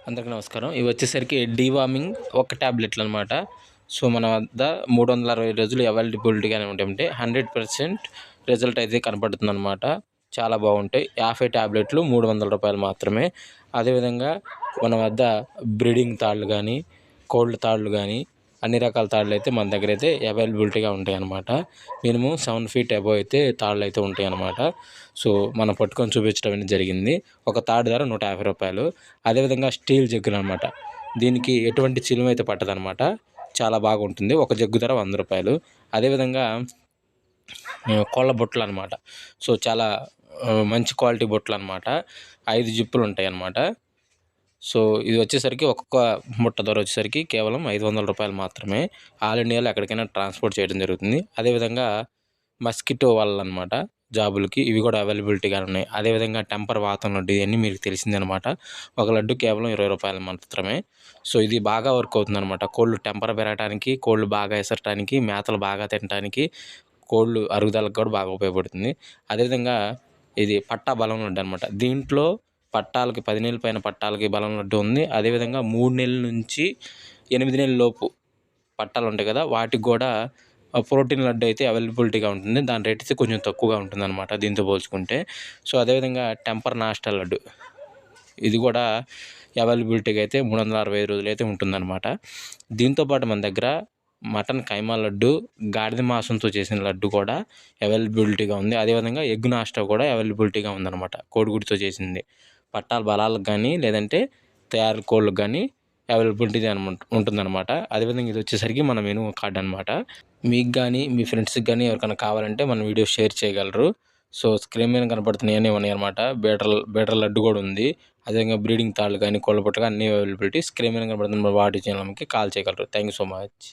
అందరికీ నమస్కారం. ఇవి వచ్చేసరికి డీవార్మింగ్ ఒక టాబ్లెట్లు అనమాట. సో, మన వద్ద 360 రోజులు అవైలబిలిటీగానే ఉంటాయంటే 100% రిజల్ట్ అయితే కనపడుతుందనమాట. చాలా బాగుంటాయి. 50 టాబ్లెట్లు రూ. 300 మాత్రమే. అదేవిధంగా మన వద్ద బ్రీడింగ్ తాళ్ళు కానీ, కోల్డ్ తాళ్ళు కానీ, అన్ని రకాల తాళ్ళు అయితే మన దగ్గర అయితే అవైలబిలిటీగా ఉంటాయన్నమాట. మినిమం 7 ఫీట్ అబోవ్ అయితే తాళ్ళు అయితే ఉంటాయన్నమాట. సో, మనం పట్టుకొని చూపించడం అనేది జరిగింది. ఒక తాడు ధర రూ. 150. అదేవిధంగా స్టీల్ జగ్గులు అనమాట. దీనికి ఎటువంటి చిలుము అయితే పట్టదనమాట. చాలా బాగుంటుంది. ఒక జగ్గు ధర రూ. 100. అదేవిధంగా కోళ్ళ బుట్టలు అనమాట. సో, చాలా మంచి క్వాలిటీ బుట్టలు అనమాట. 5 జిప్పులు ఉంటాయి అన్నమాట. సో, ఇది వచ్చేసరికి ఒక్కొక్క బుట్ట ధర వచ్చేసరికి కేవలం రూ. 500 మాత్రమే. ఆల్ ఇండియాలో ఎక్కడికైనా ట్రాన్స్పోర్ట్ చేయడం జరుగుతుంది. అదేవిధంగా మస్కిటో వలలు అనమాట జాబులకి, ఇవి కూడా అవైలబిలిటీగా ఉన్నాయి. అదేవిధంగా టెంపర్ వాతం లడ్డు, ఇవన్నీ మీకు తెలిసిందనమాట. ఒక లడ్డు కేవలం రూ. 20 మాత్రమే. సో, ఇది బాగా వర్క్ అవుతుందన్నమాట. కోళ్ళు టెంపర్ పెరగడానికి, కోళ్ళు బాగా ఎసరటానికి, మేతలు బాగా తినడానికి, కోళ్ళు అరుగుదలకు కూడా బాగా ఉపయోగపడుతుంది. అదేవిధంగా ఇది పట్టా బలం లడ్డు అనమాట. దీంట్లో పట్టాలకి 10 నెలల పైన పట్టాలకి బలం లడ్డు ఉంది. అదేవిధంగా 3 నెలల నుంచి 8 నెలల లోపు పట్టాలు ఉంటాయి కదా, వాటికి కూడా ప్రోటీన్ లడ్డు అయితే అవైలబిలిటీగా ఉంటుంది. దాని రేట్ అయితే కొంచెం తక్కువగా ఉంటుందన్నమాట దీంతో పోల్చుకుంటే. సో, అదేవిధంగా టెంపర్ నాస్టా లడ్డు, ఇది కూడా అవైలబిలిటీగా అయితే 365 రోజులు అయితే ఉంటుందన్నమాట. దీంతోపాటు మన దగ్గర మటన్ కైమా లడ్డు, గాడిద మాంసంతో చేసిన లడ్డు కూడా అవైలబిలిటీగా ఉంది. అదేవిధంగా ఎగ్ నాస్టా కూడా అవైలబిలిటీగా ఉందన్నమాట. కోడిగుడితో చేసింది పట్టాల బలాలకు కానీ, లేదంటే తయారు కోళ్ళకు కానీ అవైలబిలిటీ ఉంటుందన్నమాట. అదేవిధంగా ఇది వచ్చేసరికి మన మెనూ కార్డ్ అనమాట. మీకు కానీ, మీ ఫ్రెండ్స్కి కానీ ఎవరికైనా కావాలంటే మన వీడియో షేర్ చేయగలరు. సో, స్క్రీన్ మీద కనపడుతున్నాయని ఉన్నాయి అనమాట. బీటర్ లడ్డు కూడా ఉంది. అదేవిధంగా బ్రీడింగ్ తాళ్ళు కానీ, కోళ్ళ పుట్ట కానీ అన్ని అవైలబిలిటీ స్క్రీన్ మీద కనపడుతున్న వాటి ఛానల్కి కాల్ చేయగలరు. Thank you so much.